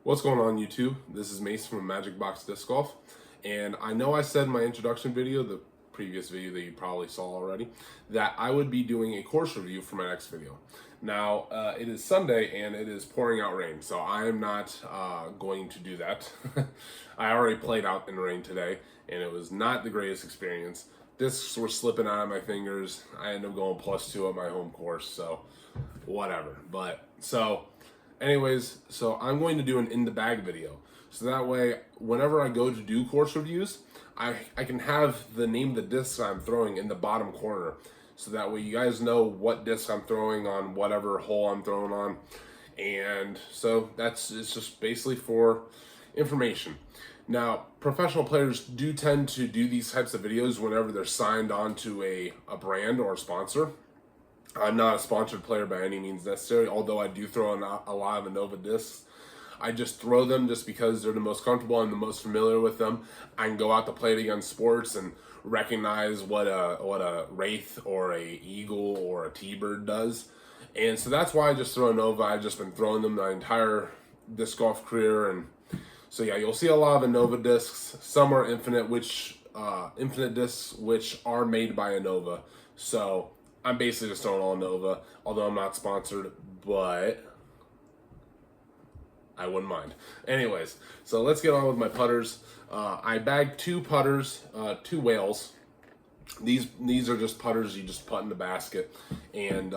What's going on YouTube? This is Mace from Magic Box Disc Golf, and I know I said in my introduction video, the previous video that you probably saw already, that I would be doing a course review for my next video. Now, it is Sunday and it is pouring out rain, so I am not going to do that. I already played out in the rain today, and it was not the greatest experience. Discs were slipping out of my fingers. I ended up going +2 at my home course, so whatever. Anyways, so I'm going to do an in the bag video. So that way, whenever I go to do course reviews, I can have the name of the disc I'm throwing in the bottom corner. So that way you guys know what disc I'm throwing on whatever hole I'm throwing on. And so it's just basically for information. Now, professional players do tend to do these types of videos whenever they're signed on to a brand or a sponsor. I'm not a sponsored player by any means necessary, although I do throw a lot of Innova discs. I just throw them just because they're the most comfortable and the most familiar with them. I can go out to play it against sports and recognize what a Wraith or a Eagle or a T-Bird does. And so that's why I just throw Innova. I've just been throwing them my entire disc golf career. And so yeah, you'll see a lot of Innova discs. Some are infinite discs, which are made by Innova. So I'm basically just throwing all Innova, although I'm not sponsored, but I wouldn't mind. Anyways, so let's get on with my putters. I bagged 2 putters, 2 whales. These are just putters you just putt in the basket. And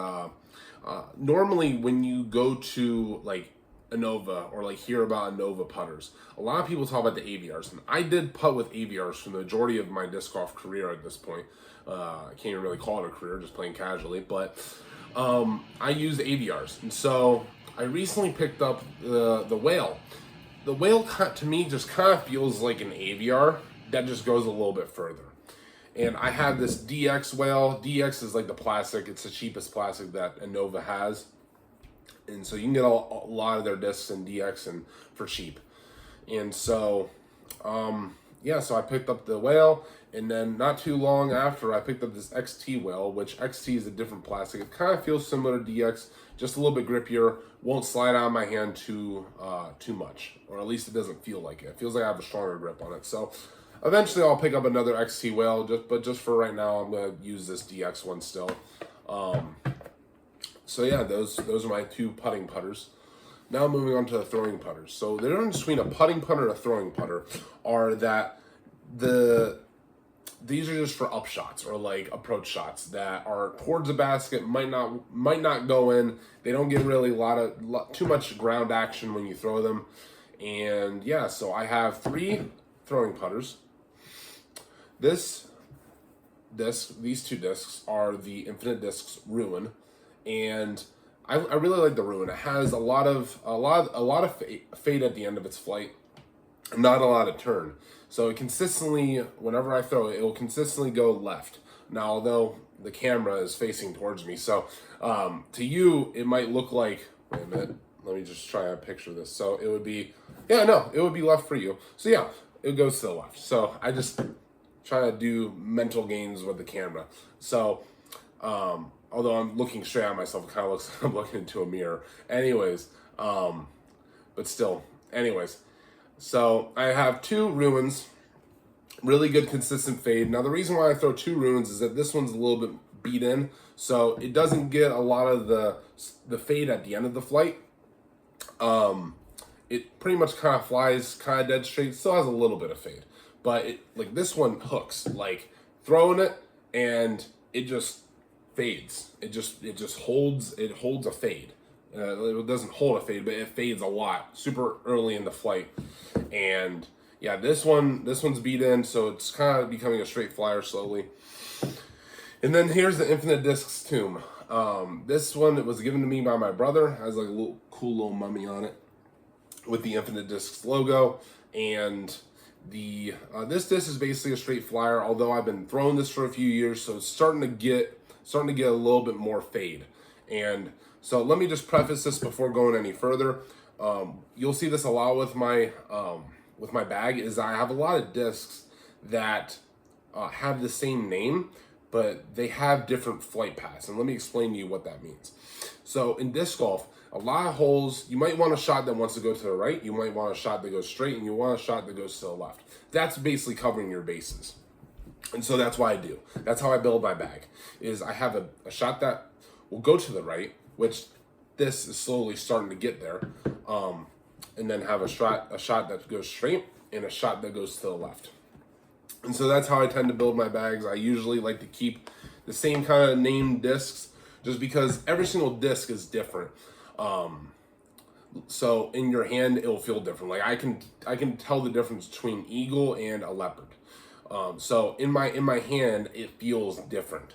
normally when you go to like Innova or like hear about Innova putters, a lot of people talk about the AVRs, and I did putt with AVRs for the majority of my disc golf career at this point. I can't even really call it a career, just playing casually, but I use AVRs. And so I recently picked up the whale. The whale to me just kind of feels like an AVR that just goes a little bit further. And I have this DX whale. DX is like the plastic. It's the cheapest plastic that Innova has. And so you can get a lot of their discs in DX and for cheap. And so, yeah, so I picked up the whale, and then not too long after I picked up this XT whale, which XT is a different plastic. It kind of feels similar to DX, just a little bit grippier, won't slide out of my hand too much, or at least it doesn't feel like it. It feels like I have a stronger grip on it. So eventually I'll pick up another XT whale, but just for right now, I'm gonna use this DX one still. So yeah, those are my 2 putting putters. Now moving on to the throwing putters. So the difference between a putting putter and a throwing putter are that these are just for up shots or like approach shots that are towards the basket, might not go in. They don't get really too much ground action when you throw them. And yeah, so I have 3 throwing putters. These 2 discs are the Infinite Discs Ruin, and I really like the Ruin. It has a lot of fade at the end of its flight, not a lot of turn. So it consistently, whenever I throw it, it will consistently go left. Now, although the camera is facing towards me, so to you it might look like, wait a minute, let me just try to picture this. So it would be, yeah, no, it would be left for you. So yeah, it goes to the left. So I just try to do mental games with the camera. So although I'm looking straight at myself, it kind of looks like I'm looking into a mirror. Anyways, but still, anyways. So I have 2 ruins, really good consistent fade. Now the reason why I throw 2 ruins is that this one's a little bit beat in, so it doesn't get a lot of the fade at the end of the flight. It pretty much kind of flies kind of dead straight, still has a little bit of fade. But like this one hooks, like throwing it and it just fades. It just holds a fade. It doesn't hold a fade, but it fades a lot, super early in the flight. And yeah, this one's beat in, so it's kind of becoming a straight flyer slowly. And then here's the Infinite Discs Tomb. This one, it was given to me by my brother. It has like a cool little mummy on it with the Infinite Discs logo. And this disc is basically a straight flyer, although I've been throwing this for a few years, so it's starting to get a little bit more fade. And so let me just preface this before going any further. You'll see this a lot with my bag, is I have a lot of discs that have the same name, but they have different flight paths. And let me explain to you what that means. So in disc golf, a lot of holes. You might want a shot that wants to go to the right. You might want a shot that goes straight, and you want a shot that goes to the left. That's basically covering your bases. And so that's what I do. That's how I build my bag, is I have a shot that will go to the right, which this is slowly starting to get there, and then have a shot that goes straight and a shot that goes to the left. And so that's how I tend to build my bags. I usually like to keep the same kind of named discs, just because every single disc is different. So in your hand, it will feel different. Like I can tell the difference between eagle and a leopard. So in my hand, it feels different.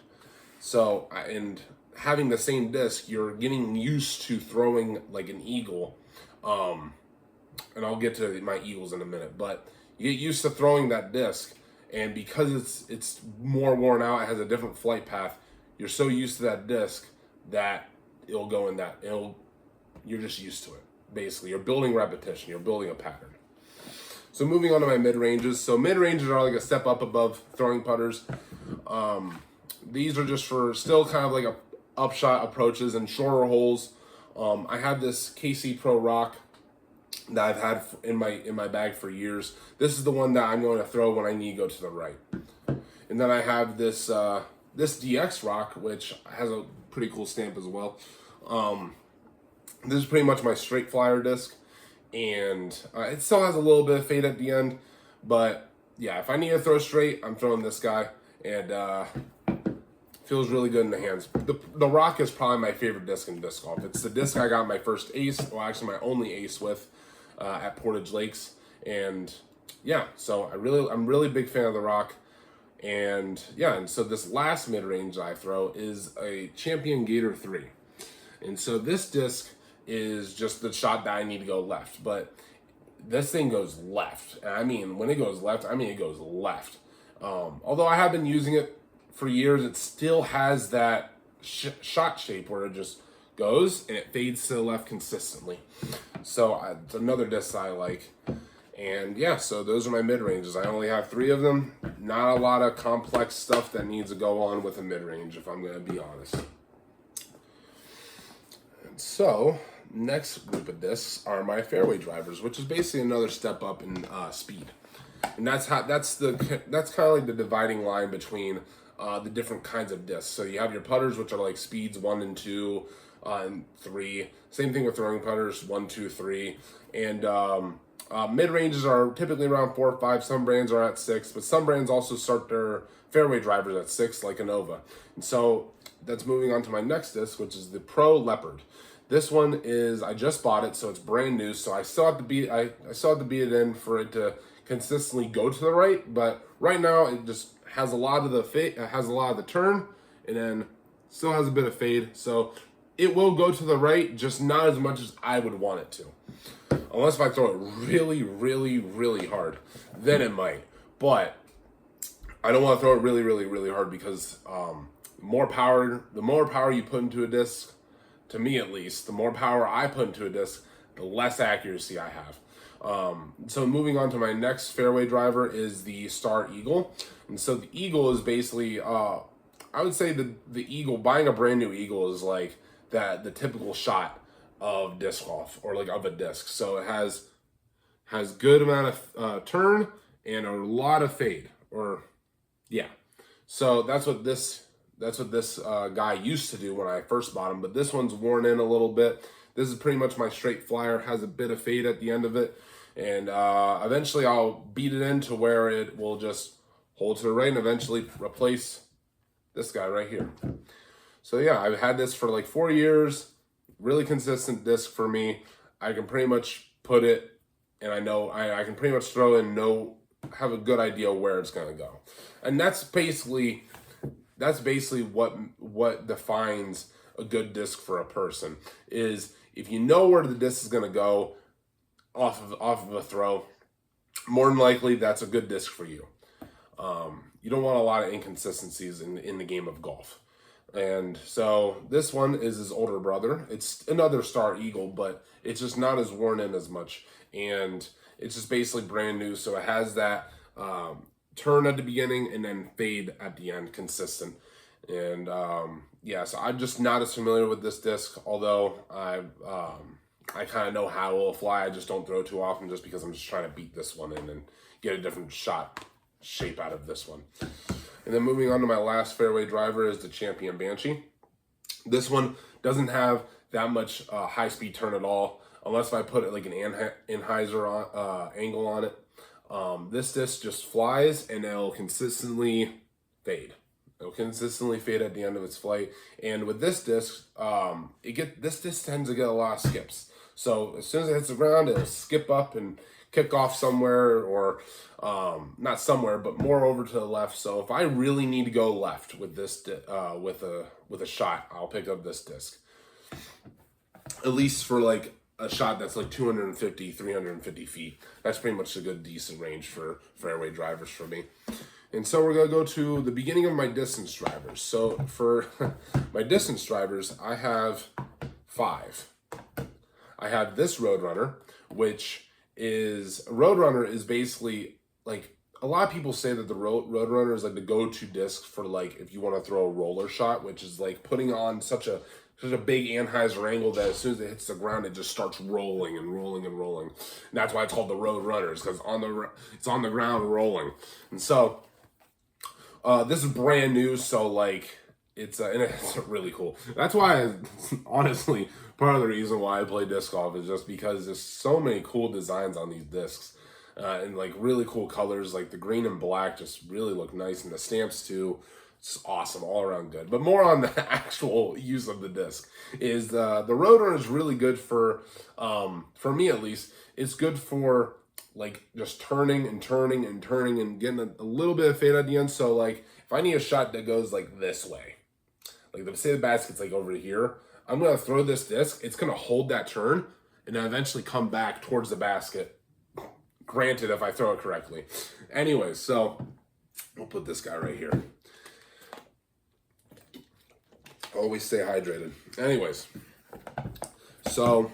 So and having the same disc, you're getting used to throwing like an eagle. And I'll get to my eagles in a minute, but you get used to throwing that disc, and because it's more worn out, it has a different flight path. You're so used to that disc that it'll go in that. You're just used to it. Basically, you're building repetition. You're building a pattern. So moving on to my mid-ranges. So mid-ranges are like a step up above throwing putters. These are just for still kind of like a upshot approaches and shorter holes. I have this KC Pro Rock that I've had in my bag for years. This is the one that I'm going to throw when I need to go to the right. And then I have this this DX Rock, which has a pretty cool stamp as well. This is pretty much my straight flyer disc, and it still has a little bit of fade at the end, but yeah, if I need to throw straight, I'm throwing this guy, and feels really good in the hands. The Rock is probably my favorite disc in disc golf. It's the disc I got my first ace, well actually my only ace with at Portage Lakes, and yeah, so I'm really a big fan of the Rock. And yeah, and so this last mid-range I throw is a Champion Gator 3. And so this disc is just the shot that I need to go left, but this thing goes left. And I mean, when it goes left, I mean it goes left. Although I have been using it for years, it still has that shot shape where it just goes and it fades to the left consistently. So it's another disc I like. And yeah, so those are my mid-ranges. I only have 3 of them. Not a lot of complex stuff that needs to go on with a mid-range, if I'm going to be honest. And so, next group of discs are my fairway drivers, which is basically another step up in speed. And that's kind of like the dividing line between the different kinds of discs. So you have your putters, which are like speeds 1 and 2 and 3. Same thing with throwing putters, 1, 2, 3. And mid-ranges are typically around 4 or 5. Some brands are at 6, but some brands also start their fairway drivers at 6, like Innova. And so that's moving on to my next disc, which is the Pro Leopard. This one is, I just bought it, so it's brand new. So I still have to beat it in for it to consistently go to the right. But right now, it just has a lot of the fade, has a lot of the turn, and then still has a bit of fade. So it will go to the right, just not as much as I would want it to. Unless if I throw it really, really, really hard, then it might. But I don't want to throw it really, really, really hard, because the more power you put into a disc, to me at least, the more power I put into a disc, the less accuracy I have. So moving on to my next fairway driver is the Star Eagle. And so the Eagle is basically, I would say the Eagle, buying a brand new Eagle is like the typical shot of disc golf, or like of a disc. So it has good amount of turn and a lot of fade, or yeah. So that's what this guy used to do when I first bought him, but this one's worn in a little bit. This is pretty much my straight flyer, has a bit of fade at the end of it, and eventually I'll beat it in to where it will just hold to the right and eventually replace this guy right here. So yeah, I've had this for like 4 years. Really consistent disc for me. I can pretty much put it, and I know I can pretty much throw it and have a good idea where it's gonna go. And that's basically what defines a good disc for a person, is if you know where the disc is gonna go off of a throw, more than likely that's a good disc for you. You don't want a lot of inconsistencies in the game of golf. And so this one is his older brother. It's another Star Eagle, but it's just not as worn in as much. And it's just basically brand new. So it has that turn at the beginning and then fade at the end, consistent. And yeah, so I'm just not as familiar with this disc, although I kind of know how it will fly. I just don't throw too often just because I'm just trying to beat this one in and get a different shot shape out of this one. And then moving on to my last fairway driver is the Champion Banshee. This one doesn't have that much high-speed turn at all, unless I put it like an Anheuser angle on it. This disc just flies and it'll consistently fade. It'll consistently fade at the end of its flight. And with this disc, this disc tends to get a lot of skips. So as soon as it hits the ground, it'll skip up and kick off somewhere, or not somewhere, but more over to the left. So if I really need to go left with this with a shot, I'll pick up this disc. At least for like a shot that's like 250, 350 feet. That's pretty much a good, decent range for fairway drivers for me. And so we're going to go to the beginning of my distance drivers. So for my distance drivers, I have 5. I have this Roadrunner, which is, Roadrunner is basically like, a lot of people say that the Roadrunner is like the go-to disc for like if you want to throw a roller shot, which is like putting on such a big Anheuser angle that as soon as it hits the ground, it just starts rolling and rolling and rolling. And that's why it's called the Roadrunners, because it's on the ground rolling. And so this is brand new, so like it's really cool. That's why, honestly, part of the reason why I play disc golf is just because there's so many cool designs on these discs. And like really cool colors, like the green and black just really look nice, and the stamps too. It's awesome, all around good. But more on the actual use of the disc is the Roadrunner is really good for me at least. It's good for like just turning and turning and turning and getting a little bit of fade at the end. So like if I need a shot that goes like this way, like say the basket's like over here, I'm gonna throw this disc. It's gonna hold that turn and then eventually come back towards the basket. Granted, if I throw it correctly. Anyways, so we'll put this guy right here. Always stay hydrated. Anyways, so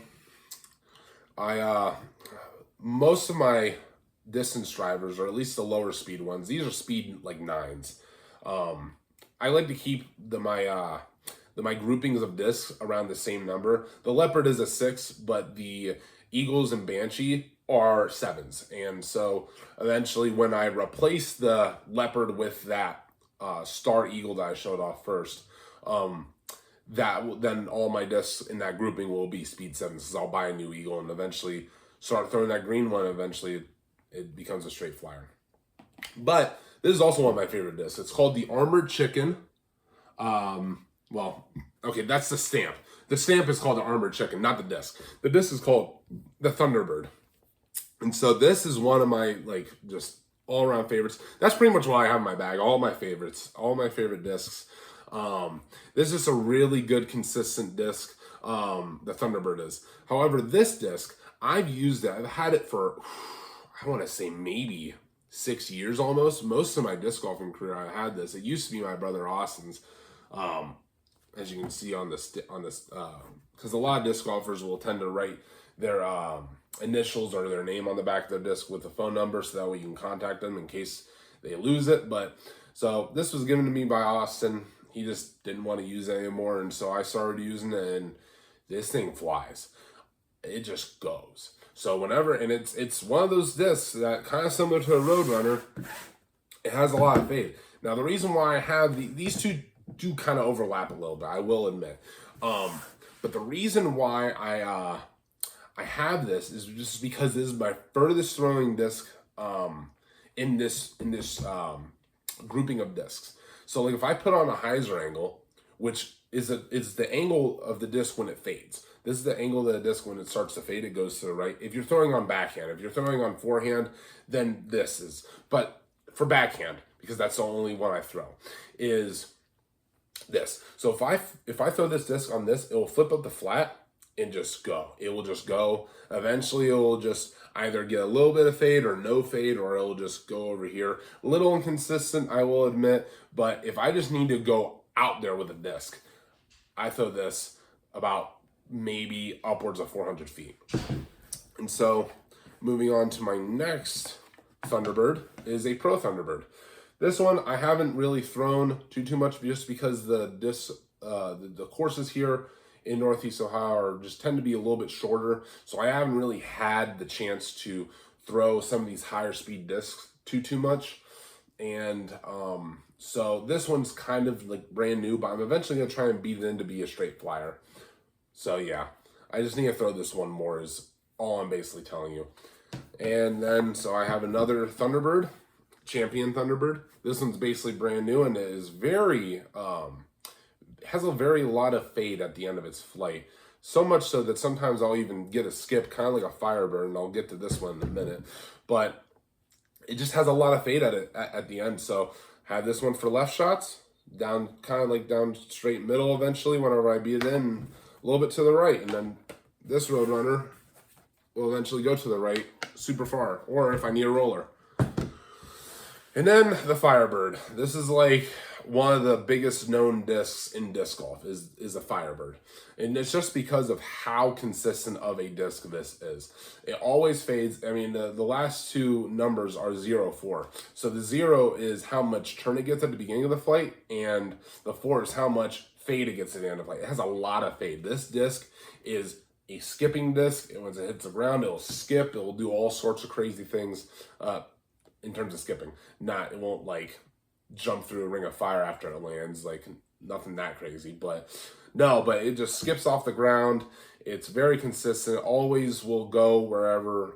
most of my distance drivers, or at least the lower speed ones, these are speed like 9s. I like to keep my groupings of discs around the same number. The Leopard is a 6, but the Eagles and Banshee are 7s. And so eventually when I replace the Leopard with that Star Eagle that I showed off first, then all my discs in that grouping will be speed 7s, because I'll buy a new Eagle and eventually start throwing that green one. Eventually it becomes a straight flyer. But this is also one of my favorite discs. It's called the Armored Chicken. Well, okay, that's the stamp. The stamp is called the Armored Chicken, not the disc. The disc is called the Thunderbird. And so this is one of my like just all around favorites. That's pretty much what I have in my bag. All my favorites, all my favorite discs. This is a really good consistent disc. The Thunderbird is. However, this disc, I've used it. I've had it for, I want to say maybe 6 years almost. Most of my disc golfing career, I had this. It used to be my brother Austin's. As you can see on this, because a lot of disc golfers will tend to write their initials or their name on the back of their disc with a phone number, so that way you can contact them in case they lose it. But so this was given to me by Austin. He just didn't want to use it anymore, and so I started using it, and this thing flies. It just goes. So whenever, and it's one of those discs that kind of similar to a Roadrunner, it has a lot of fade. Now the reason why I have these two do kind of overlap a little bit, I will admit. But the reason why I have this is just because this is my furthest throwing disc in this grouping of discs. So like if I put on a hyzer angle, which is the angle of the disc when it fades. This is the angle of the disc when it starts to fade, it goes to the right. If you're throwing on backhand, if you're throwing on forehand, then this is. But for backhand, because that's the only one I throw, is this. So if I throw this disc on this, it will flip up the flat and just go. It will just go. Eventually it will just either get a little bit of fade or no fade, or it'll just go over here. A little inconsistent, I will admit, but if I just need to go out there with a disc, I throw this about maybe upwards of 400 feet. And so moving on to my next Thunderbird is a Pro Thunderbird. This one I haven't really thrown too much just because the disc the courses here in Northeast Ohio are just tend to be a little bit shorter. So I haven't really had the chance to throw some of these higher speed discs too much. And so this one's kind of like brand new, but I'm eventually going to try and beat it in to be a straight flyer. So yeah, I just need to throw this one more is all I'm basically telling you. And then, so I have another Thunderbird, Champion Thunderbird. This one's basically brand new and it is very, has a very lot of fade at the end of its flight. So much so that sometimes I'll even get a skip, kind of like a Firebird, and I'll get to this one in a minute. But it just has a lot of fade at the end. So I have this one for left shots, down kind of like down straight middle eventually whenever I beat it in, a little bit to the right. And then this Roadrunner will eventually go to the right super far, or if I need a roller. And then the Firebird. This is like one of the biggest known discs in disc golf is a Firebird. And it's just because of how consistent of a disc this is. It always fades. I mean, the last two numbers are 0, 4. So the 0 is how much turn it gets at the beginning of the flight, and the 4 is how much fade it gets at the end of the flight. It has a lot of fade. This disc is a skipping disc. And once it hits the ground, it'll skip. It will do all sorts of crazy things in terms of skipping. It won't like jump through a ring of fire after it lands, like nothing that crazy, but it just skips off the ground. It's very consistent, always will go wherever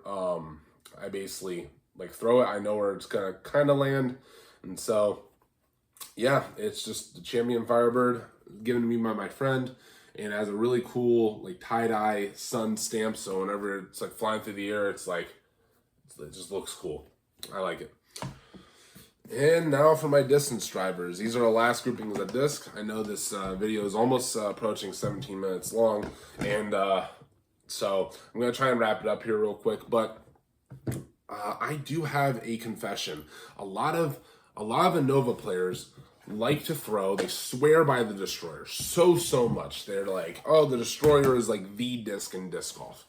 I basically like throw it. I know where it's gonna kind of land. And so yeah, it's just the Champion Firebird given to me by my friend, and it has a really cool like tie-dye sun stamp, so whenever it's like flying through the air, it's like it just looks cool. I like it. And now for my distance drivers. These are the last groupings of disc. I know this video is almost approaching 17 minutes long, and so I'm going to try and wrap it up here real quick, but I do have a confession. A lot of Innova players like to throw, they swear by the Destroyer so much. They're like, oh, the Destroyer is like the disc in disc golf.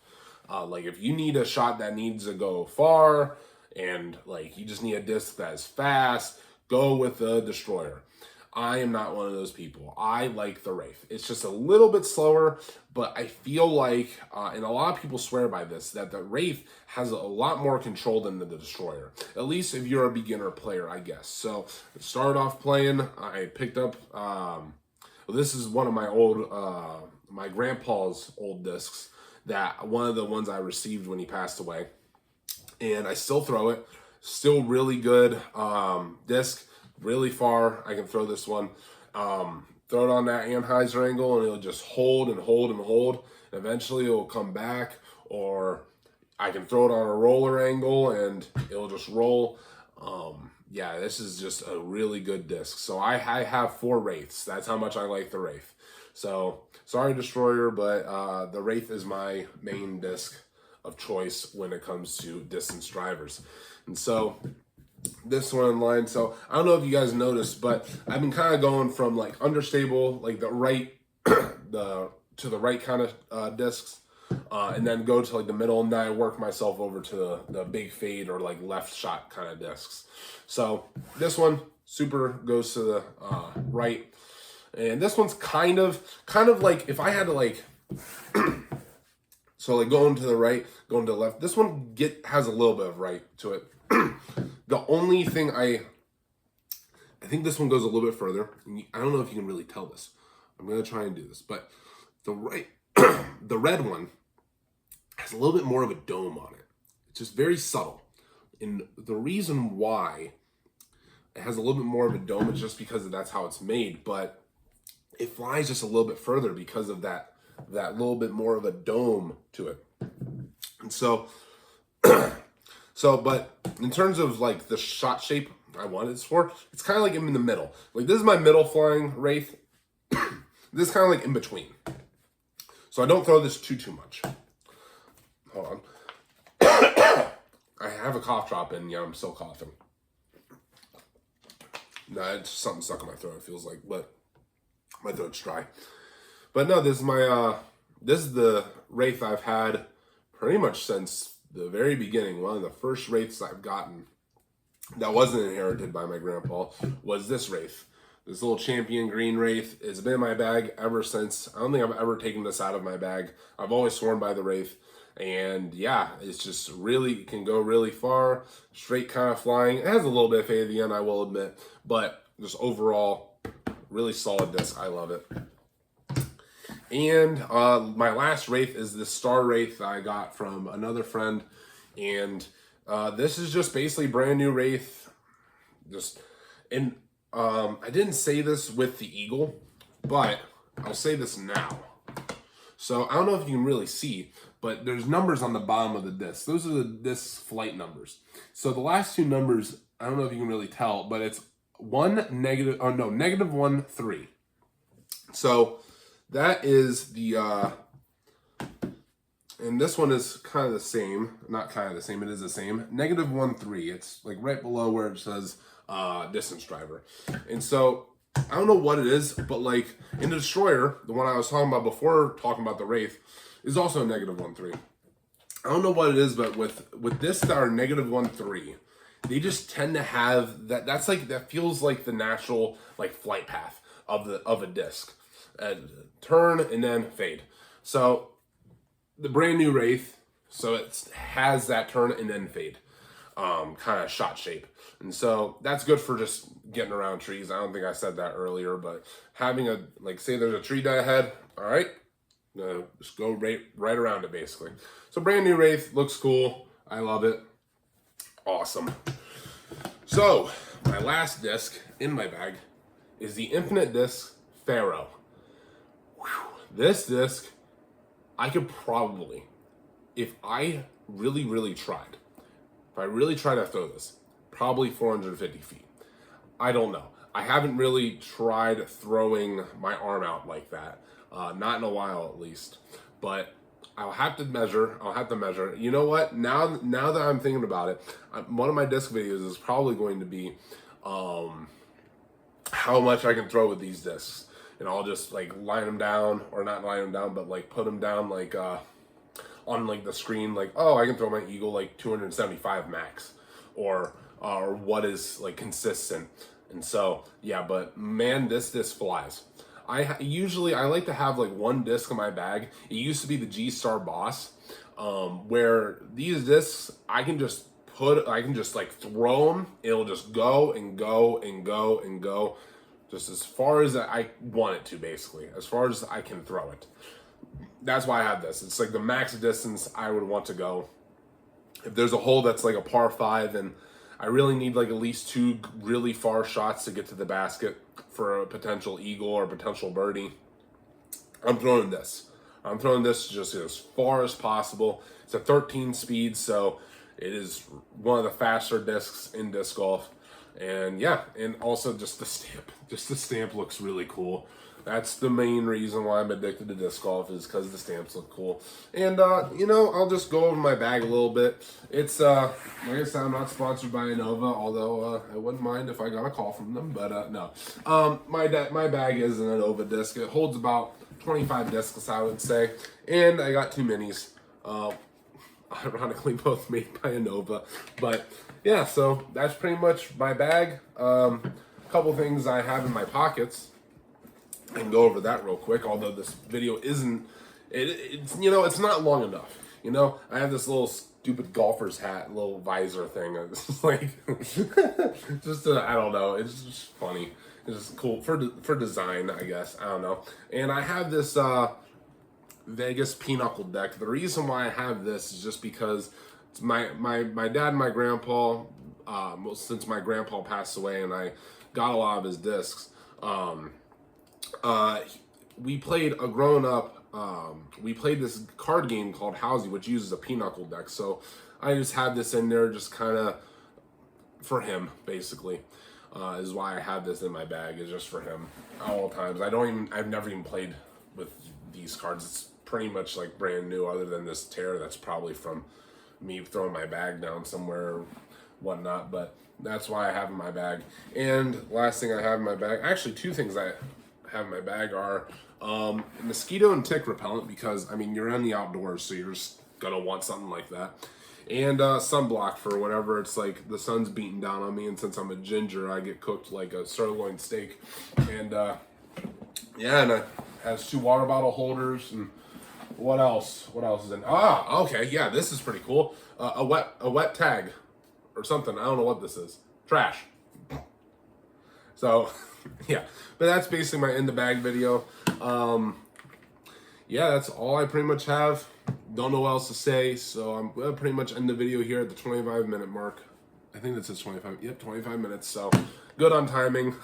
Like if you need a shot that needs to go far, and like you just need a disc that is fast, go with the Destroyer. I am not one of those people. I like the Wraith. It's just a little bit slower, but I feel like, and a lot of people swear by this, that the Wraith has a lot more control than the Destroyer. At least if you're a beginner player, I guess. So I started off playing, I picked up, this is one of my old, my grandpa's old discs, that one of the ones I received when he passed away. And I still throw it. Still really good disc, really far. I can throw this one. Throw it on that Anheuser angle, and it'll just hold and hold and hold. And eventually, it'll come back, or I can throw it on a roller angle, and it'll just roll. Yeah, this is just a really good disc. So I have 4 Wraiths. That's how much I like the Wraith. So sorry, Destroyer, but the Wraith is my main disc of choice when it comes to distance drivers. And so this one in line, so I don't know if you guys noticed, but I've been kind of going from like understable, like the right to the right kind of discs, and then go to like the middle, and then I work myself over to the big fade or like left shot kind of discs. So this one super goes to the right, and this one's kind of like if I had to like so like going to the right, going to the left. This one has a little bit of right to it. The only thing I think this one goes a little bit further. I don't know if you can really tell this. I'm going to try and do this. But the right, the red one has a little bit more of a dome on it. It's just very subtle. And the reason why it has a little bit more of a dome is just because that's how it's made. But it flies just a little bit further because of that little bit more of a dome to it. And so, but in terms of like the shot shape I wanted it for, it's kind of like in the middle. Like this is my middle flying Wraith. This is kind of like in between. So I don't throw this too much. Hold on. I have a cough drop in. Yeah, I'm still coughing. Nah, it's something stuck in my throat, it feels like, but my throat's dry. But no, this is the Wraith I've had pretty much since the very beginning. One of the first Wraiths I've gotten that wasn't inherited by my grandpa was this Wraith. This little champion green Wraith has been in my bag ever since. I don't think I've ever taken this out of my bag. I've always sworn by the Wraith. And yeah, it's just really, can go really far. Straight kind of flying. It has a little bit of fade at the end, I will admit. But just overall, really solid disc. I love it. And my last Wraith is this Star Wraith that I got from another friend. And this is just basically brand new Wraith. I didn't say this with the Eagle, but I'll say this now. So I don't know if you can really see, but there's numbers on the bottom of the disc. Those are the disc flight numbers. So the last two numbers, I don't know if you can really tell, but it's negative 1, 3. So that is the, and this one is kind of the same, not kind of the same, it is the same, negative 1, 3. It's like right below where it says distance driver. And so I don't know what it is, but like in the Destroyer, the one I was talking about before talking about the Wraith, is also a negative 1, 3. I don't know what it is, but with this that are negative 1, 3, they just tend to have that. That's like, that feels like the natural like flight path of a disc. Turn and then fade. So the brand new Wraith, so it has that turn and then fade kind of shot shape. And so that's good for just getting around trees. I don't think I said that earlier, but having a, like, say there's a tree die ahead, all right, just go right around it basically. So brand new Wraith, looks cool. I love it. Awesome. So my last disc in my bag is the Infinite Disc Pharaoh. Whew. This disc, I could probably, if I really tried, to throw this, probably 450 feet. I don't know. I haven't really tried throwing my arm out like that. Not in a while, at least. But I'll have to measure. You know what? Now that I'm thinking about it, one of my disc videos is probably going to be how much I can throw with these discs. And I'll just like line them down, or not line them down, but like put them down like on like the screen, like, oh, I can throw my Eagle like 275 max, or what is like consistent. And so yeah, but man, this disc flies. I like to have like one disc in my bag. It used to be the G-Star Boss, where these discs I can just like throw them. It'll just go and go and go and go, just as far as I want it to, basically, as far as I can throw it. That's why I have this. It's like the max distance I would want to go. If there's a hole that's like a par 5 and I really need like at least 2 really far shots to get to the basket for a potential eagle or potential birdie, I'm throwing this. I'm throwing this just as far as possible. It's a 13 speed, so it is one of the faster discs in disc golf. And yeah, and also just the stamp. Just the stamp looks really cool. That's the main reason why I'm addicted to disc golf, is because the stamps look cool. And, you know, I'll just go over my bag a little bit. It's, like I said, I'm not sponsored by Innova, although I wouldn't mind if I got a call from them, but no. My bag is an Innova disc. It holds about 25 discs, I would say. And I got 2 minis. Ironically, both made by Innova. But, yeah, so that's pretty much my bag. A couple things I have in my pockets. I can go over that real quick, although this video isn't, it's, you know, it's not long enough. You know, I have this little stupid golfer's hat, little visor thing. It's like, just, I don't know, it's just funny. It's just cool for design, I guess. I don't know. And I have this Vegas pinochle deck. The reason why I have this is just because it's my dad and my grandpa, well, since my grandpa passed away and I got a lot of his discs, we played we played this card game called Housey, which uses a pinochle deck. So I just had this in there just kind of for him, basically. Is why I have this in my bag, is just for him at all times. I've never even played with these cards. It's pretty much like brand new, other than this tear that's probably from me throwing my bag down somewhere or whatnot, but that's why I have in my bag. And last thing I have in my bag, actually 2 things I have in my bag are mosquito and tick repellent, because I mean, you're in the outdoors, so you're just gonna want something like that. and sunblock for whenever it's like the sun's beating down on me, and since I'm a ginger, I get cooked like a sirloin steak. And yeah, and it has 2 water bottle holders. And what else? What else is in? Ah, okay, yeah, this is pretty cool. A wet tag or something. I don't know what this is. Trash. So yeah, but that's basically my in the bag video. Yeah, that's all I pretty much have. Don't know what else to say, so I'm gonna pretty much end the video here at the 25-minute mark. I think that says 25. Yep, 25 minutes. So good on timing.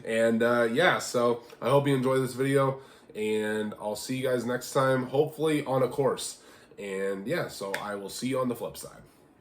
And yeah, so I hope you enjoyed this video, and I'll see you guys next time, hopefully on a course. And yeah, so I will see you on the flip side.